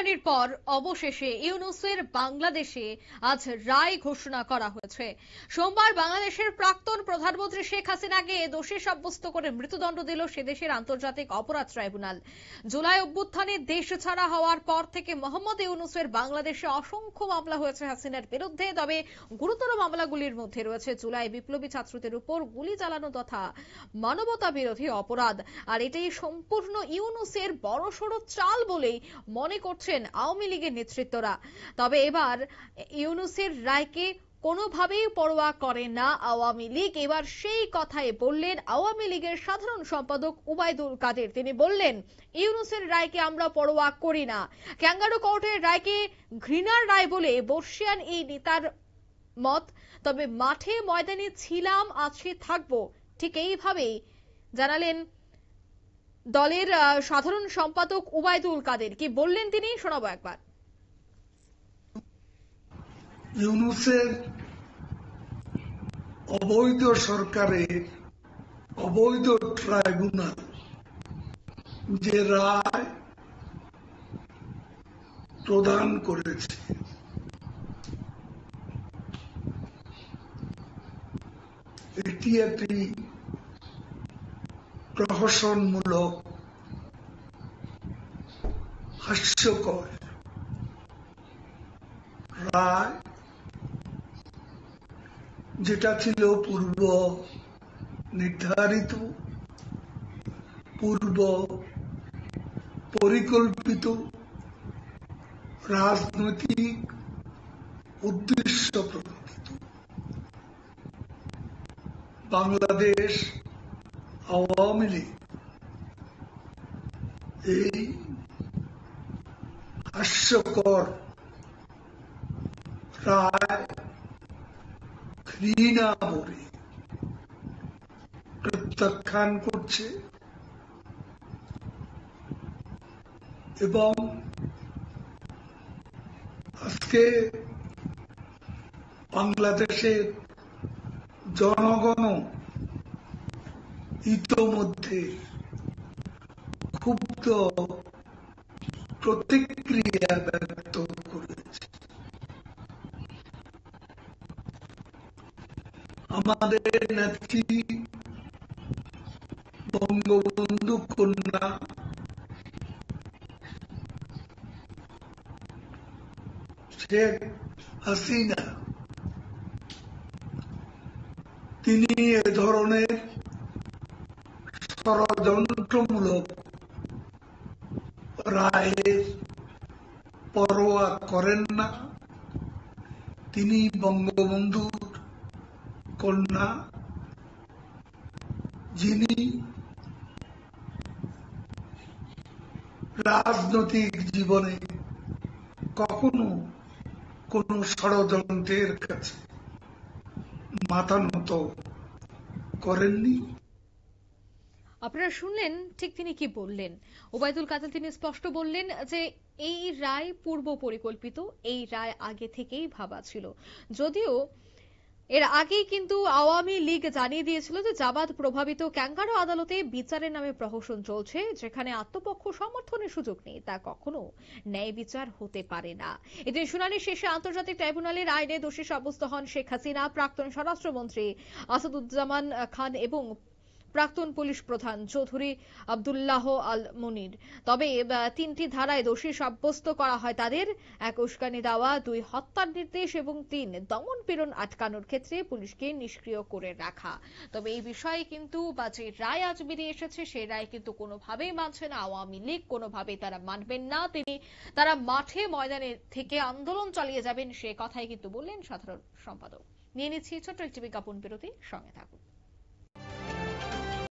শুনানির পর অবশেষে ইউনূসের বাংলাদেশে আজ রায় ঘোষণা করা হয়েছে। সোমবার বাংলাদেশের প্রাক্তন প্রধানমন্ত্রী শেখ হাসিনাকে দোষী সাব্যস্ত করে মৃত্যুদণ্ড দিল সে দেশের আন্তর্জাতিক অপরাধ ট্রাইব্যুনাল। জুলাই অভ্যুত্থানে দেশ ছাড়া হওয়ার পর থেকে মোহাম্মদ ইউনূসের বাংলাদেশে অসংখ্য মামলা হয়েছে হাসিনার বিরুদ্ধে। তবে গুরুতর মামলাগুলির মধ্যে রয়েছে জুলাই বিপ্লবী ছাত্রদের উপর গুলি চালানো তথা মানবতা বিরোধী অপরাধ। আর এটাই সম্পূর্ণ ইউনূসের বড়সড় চাল বলেই মনে করছেন আওয়ামী লীগের নেতৃত্বরা। তবে এবার ইউনূসের রায়কে কোনোভাবেই পরোয়া করে না আওয়ামী লীগ। এবার সেই কথাই বললেন আওয়ামী লীগের সাধারণ সম্পাদক ওবায়দুল কাদের। তিনি বললেন, ইউনূসের রায়কে আমরা পরোয়া করি না। ক্যাঙ্গারু কোর্টের রায়কে ঘৃণার রায় বলে বর্ষিয়ান এই নেতার মত। তবে মাঠে ময়দানে ছিলাম, আছি, থাকবো, ঠিক এইভাবেই জানালেন দলের সাধারণ সম্পাদক ওবায়দুল কাদের। কি বললেন তিনি শোনাবো একবার। ইউনূসের অবৈধ সরকারের অবৈধ ট্রাইব্যুনাল যে রায় প্রদান করেছে, এটি একটি প্রহসনমূলক, হাস্যকর রায়, যেটা ছিল পূর্ব নির্ধারিত, পূর্ব পরিকল্পিত, রাজনৈতিক উদ্দেশ্য প্রণোদিত। বাংলাদেশ আওয়ামী লীগ এই হাস্যকর রায় ঘৃণা ভরে প্রত্যাখ্যান করছে এবং আজকে বাংলাদেশের জনগণ ইতোমধ্যে ক্ষুব্ধ প্রতিক্রিয়া ব্যক্ত করেছে। আমাদের নেত্রী বঙ্গবন্ধু কন্যা শেখ হাসিনা তিনি এ ধরনের ষড়যন্ত্রমূলক রায়ের পরোয়া করেন না। তিনি বঙ্গবন্ধুর কন্যা, যিনি রাজনৈতিক জীবনে কখনো কোন ষড়যন্ত্রের কাছে মাথা নত করেননি। আপনারা শুনলেন ঠিক তিনি কি বললেন। ওবায়দুল কাদের তিনি স্পষ্ট বললেন যে এই রায় পূর্ব পরিকল্পিত, এই রায় আগে থেকেই ভাবা ছিল। যদিও এর আগেই কিন্তু আওয়ামী লীগ জানিয়ে দিয়েছিল যে জামাত প্রভাবিত ক্যাঙ্গারু আদালতে বিচারের নামে প্রহসন চলছে, যেখানে আত্মপক্ষ সমর্থনের সুযোগ নেই, তা কখনো ন্যায় বিচার হতে পারে না। এদিন শুনানি শেষে আন্তর্জাতিক ট্রাইব্যুনালের আইনে দোষী সাব্যস্ত হন শেখ হাসিনা, প্রাক্তন স্বরাষ্ট্রমন্ত্রী আসাদুজ্জামান খান এবং প্রাক্তন পুলিশ প্রধান চৌধুরী আব্দুল্লাহ আল মুনির। তবে তিনটি ধারায় দোষী সাব্যস্ত করা হয় তাদের: এক, উস্কানি দেওয়া; দুই, হত্যার নির্দেশ; এবং তিন, দমন পীড়ন আটকানোর ক্ষেত্রে পুলিশকে নিষ্ক্রিয় করে রাখা। তবে এই বিষয়ে কিন্তু যে রায় আজ বেরিয়ে এসেছে, সেই রায় কিন্তু কোনোভাবেই মানছে না আওয়ামী লীগ, কোনোভাবেই তারা মানবেন না। তারা মাঠে ময়দানে থেকে আন্দোলন চালিয়ে যাবেন, সে কথাই কিন্তু বললেন সাধারণ সম্পাদক। নিয়ে নিচ্ছি ছোট্ট একটি বিজ্ঞাপন বিরতি, সঙ্গে থাকুন।